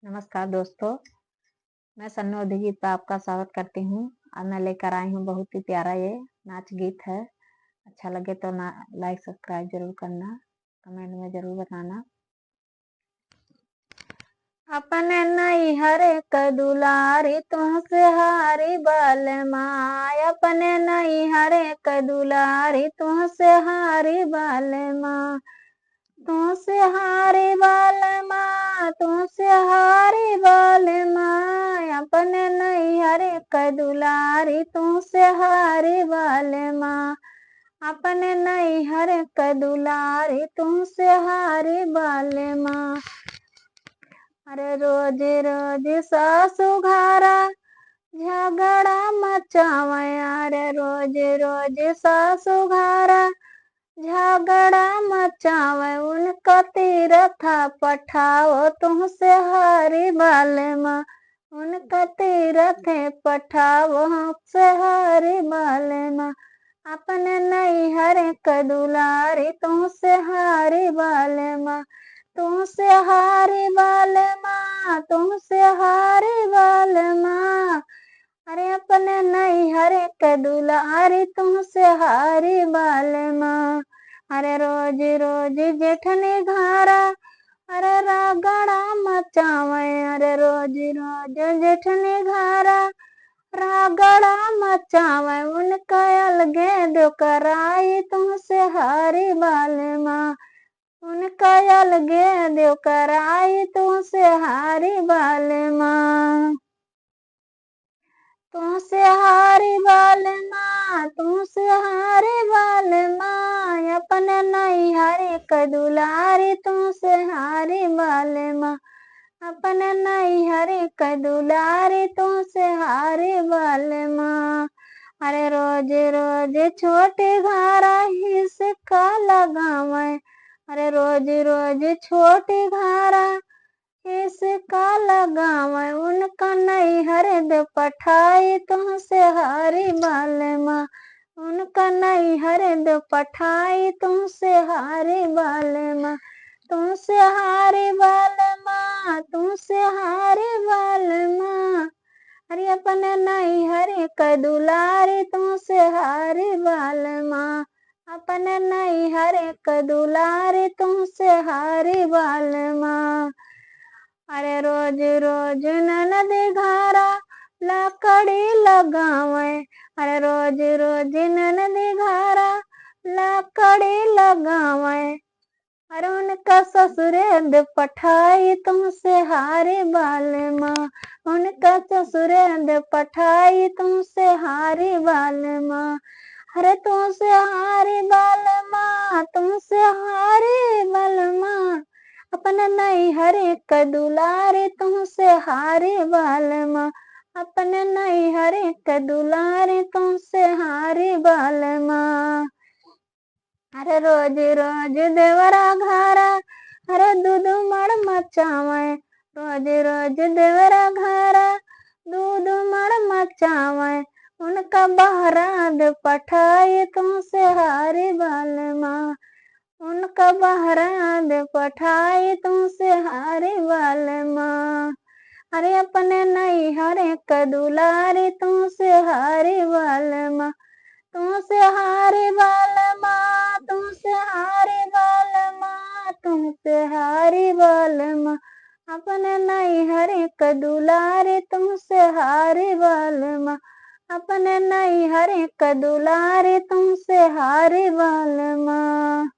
नमस्कार दोस्तों, मैं सन्नो गीत पे आपका स्वागत करती हूँ। आज मैं लेकर आई हूँ बहुत ही प्यारा ये नाच गीत है। अच्छा लगे तो ना लाइक सब्सक्राइब जरूर करना, कमेंट में जरूर बताना। अपने नैहर क दुलारी तुमसे हारी बाल माँ, अपने नैहर क दुलारी तुमसे हारी बाल माँ, तुमसे हारी बाल माँ, तुमसे हारी बाल माँ, अपने नैहर क दुलारी तुमसे हारी बाल माँ, अपने नैहर क दुलारी तुमसे हारी बाल माँ। अरे रोज रोज सासु घरा झगड़ा मचावे, अरे रोज रोज सासु घरा झगड़ा मचावे, उनका तीरथ पठाओ तुमसे हारी बाल माँ, उनका तीरथ पठाओ हमसे हारी बाल माँ, अपने नैहर क दुलारी तुमसे हारी बाल माँ, तुमसे हारी बाल माँ, तुमसे हारी बाल माँ। अरे अपने नैहर क दुलारी तुमसे हारी बाल माँ। अरे रोज रोज जेठनी घरा अरे रगड़ा मचावे, अरे रोज रोज जेठनी घरा रगड़ा मचावे, उनका अलगे दो कराई तुमसे हारी बाल माँ, उनका अलगे दो कराई तुमसे हारी बाल माँ, तुमसे हारी बाल माँ, तुमसे हारी बाल माँ, अपने नैहर क दुलारी तुमसे हारी बाल माँ, अपने नैहर क दुलारी तुमसे हारी बाल माँ। अरे रोज रोज छोटे घरा हिसका लगावे, अरे रोज रोज छोटे घरा इसका लगावे, उनका नैहर दे पठाई तुमसे हारी बाल माँ, उनका नैहर दे पठाई तुमसे हारी बाल माँ, तुमसे हारी बाल माँ, तुमसे हारी बाल माँ। अरे अपने नैहर क दुलारी तुमसे हारी बाल माँ, अपने नैहर क दुलारी तुमसे हारी बाल माँ। अरे रोज रोज ननद घरा लकड़ी लगावे, अरे रोज रोज ननद घरा लकड़ी लगावे, अरे उनका ससुरे दे पठाई तुमसे हारी बाल माँ, उनका ससुरे दे पठाई तुमसे हारी बाल माँ। अरे तुमसे हारी बाल माँ, तुमसे हारी बाल माँ, अपने नैहर क दुलारी तुमसे हारी बाल माँ, अपने नैहर क दुलारी तुमसे हारी बाल माँ। अरे रोज रोज देवरा घरा अरे दूध मड़ मचावे, रोज रोज देवरा घरा दूध मड़ मचावे, उनका बहराद पठाई तुमसे हारी बाल माँ, उनका बहराद पठाई तुमसे हारी बाल माँ। अरे अपने नैहर क दुलारी तुमसे हारी बाल माँ, तुमसे हारी बाल माँ, तुमसे हारी बाल माँ, तुमसे हारी बाल माँ, अपने नैहर क दुलारी तुमसे हारी बाल माँ, अपने नैहर क दुलारी तुमसे हारी बाल माँ।